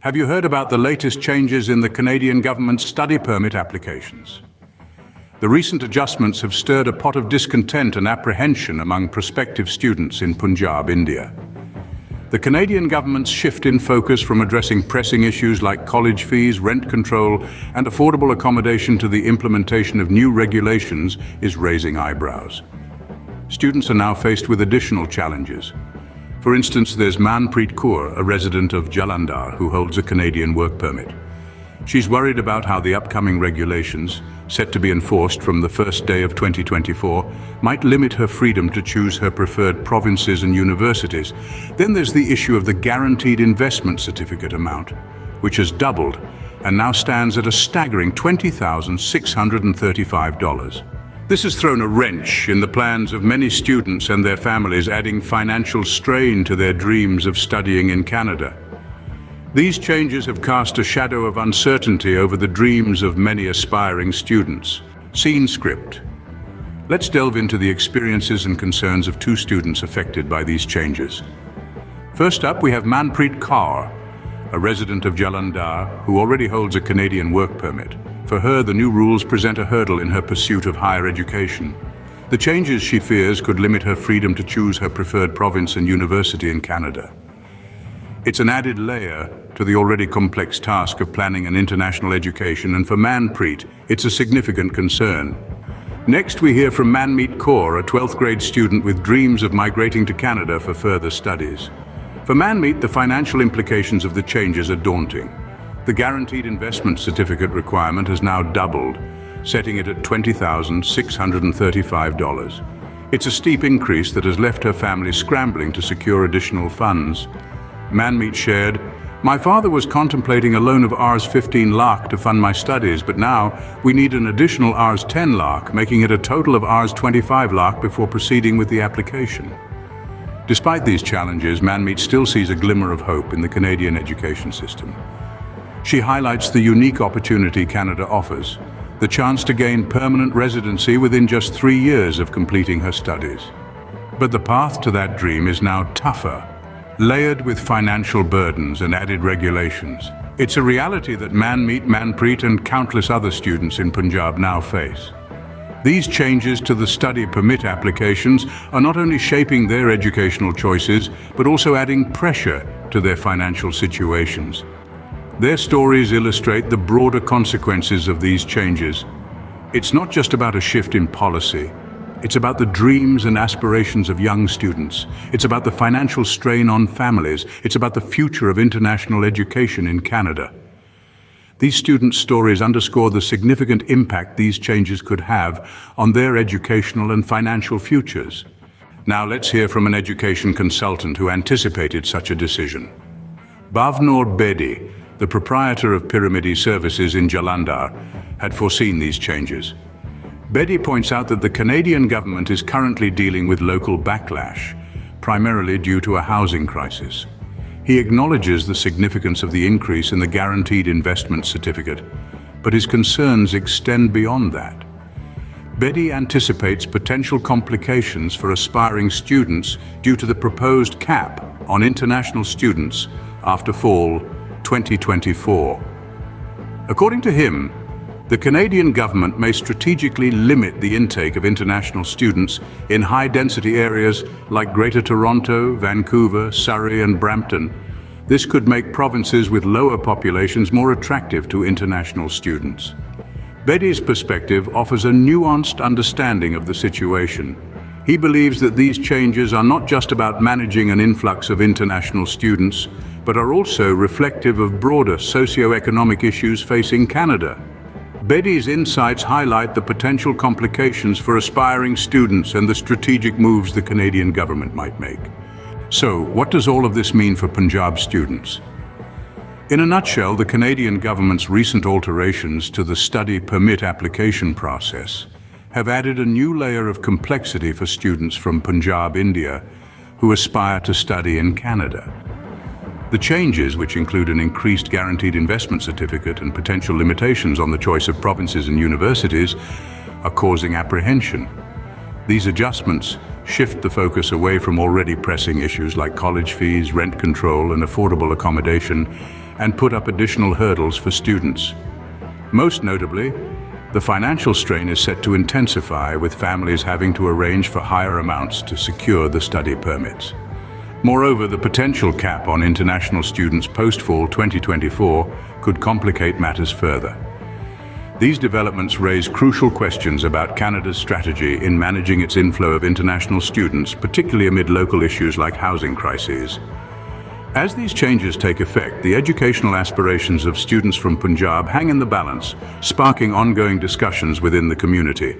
Have you heard about the latest changes in the Canadian government's study permit applications? The recent adjustments have stirred a pot of discontent and apprehension among prospective students in Punjab, India. The Canadian government's shift in focus from addressing pressing issues like college fees, rent control, and affordable accommodation to the implementation of new regulations is raising eyebrows. Students are now faced with additional challenges. For instance, there's Manpreet Kaur, a resident of Jalandhar, who holds a Canadian work permit. She's worried about how the upcoming regulations, set to be enforced from the first day of 2024, might limit her freedom to choose her preferred provinces and universities. Then there's the issue of the guaranteed investment certificate amount, which has doubled and now stands at a staggering $20,635. This has thrown a wrench in the plans of many students and their families, adding financial strain to their dreams of studying in Canada. These changes have cast a shadow of uncertainty over the dreams of many aspiring students. Scene script. Let's delve into the experiences and concerns of two students affected by these changes. First up, we have Manpreet Kaur, a resident of Jalandhar who already holds a Canadian work permit. For her, the new rules present a hurdle in her pursuit of higher education. The changes, she fears, could limit her freedom to choose her preferred province and university in Canada. It's an added layer to the already complex task of planning an international education, and for Manpreet, it's a significant concern. Next, we hear from Manpreet Kaur, a 12th grade student with dreams of migrating to Canada for further studies. For Manpreet, the financial implications of the changes are daunting. The guaranteed investment certificate requirement has now doubled, setting it at $20,635. It's a steep increase that has left her family scrambling to secure additional funds. Manpreet shared, "My father was contemplating a loan of Rs 15 lakh to fund my studies, but now we need an additional Rs 10 lakh, making it a total of Rs 25 lakh before proceeding with the application." Despite these challenges, Manpreet still sees a glimmer of hope in the Canadian education system. She highlights the unique opportunity Canada offers, the chance to gain permanent residency within just 3 years of completing her studies. But the path to that dream is now tougher, layered with financial burdens and added regulations. It's a reality that Manpreet and countless other students in Punjab now face. These changes to the study permit applications are not only shaping their educational choices, but also adding pressure to their financial situations. Their stories illustrate the broader consequences of these changes. It's not just about a shift in policy. It's about the dreams and aspirations of young students. It's about the financial strain on families. It's about the future of international education in Canada. These students' stories underscore the significant impact these changes could have on their educational and financial futures. Now let's hear from an education consultant who anticipated such a decision. Bhavnoor Bedi, the proprietor of Pyramidi Services in Jalandhar, had foreseen these changes. Bedi points out that the Canadian government is currently dealing with local backlash, primarily due to a housing crisis. He acknowledges the significance of the increase in the guaranteed investment certificate, but his concerns extend beyond that. Bedi anticipates potential complications for aspiring students due to the proposed cap on international students after fall 2024. According to him, the Canadian government may strategically limit the intake of international students in high-density areas like Greater Toronto, Vancouver, Surrey, and Brampton. This could make provinces with lower populations more attractive to international students. Bedi's perspective offers a nuanced understanding of the situation. He believes that these changes are not just about managing an influx of international students, but are also reflective of broader socio-economic issues facing Canada. Bedi's insights highlight the potential complications for aspiring students and the strategic moves the Canadian government might make. So, what does all of this mean for Punjab students? In a nutshell, the Canadian government's recent alterations to the study permit application process have added a new layer of complexity for students from Punjab, India, who aspire to study in Canada. The changes, which include an increased guaranteed investment certificate and potential limitations on the choice of provinces and universities, are causing apprehension. These adjustments shift the focus away from already pressing issues like college fees, rent control, and affordable accommodation, and put up additional hurdles for students. Most notably, the financial strain is set to intensify, with families having to arrange for higher amounts to secure the study permits. Moreover, the potential cap on international students post-fall 2024 could complicate matters further. These developments raise crucial questions about Canada's strategy in managing its inflow of international students, particularly amid local issues like housing crises. As these changes take effect, the educational aspirations of students from Punjab hang in the balance, sparking ongoing discussions within the community.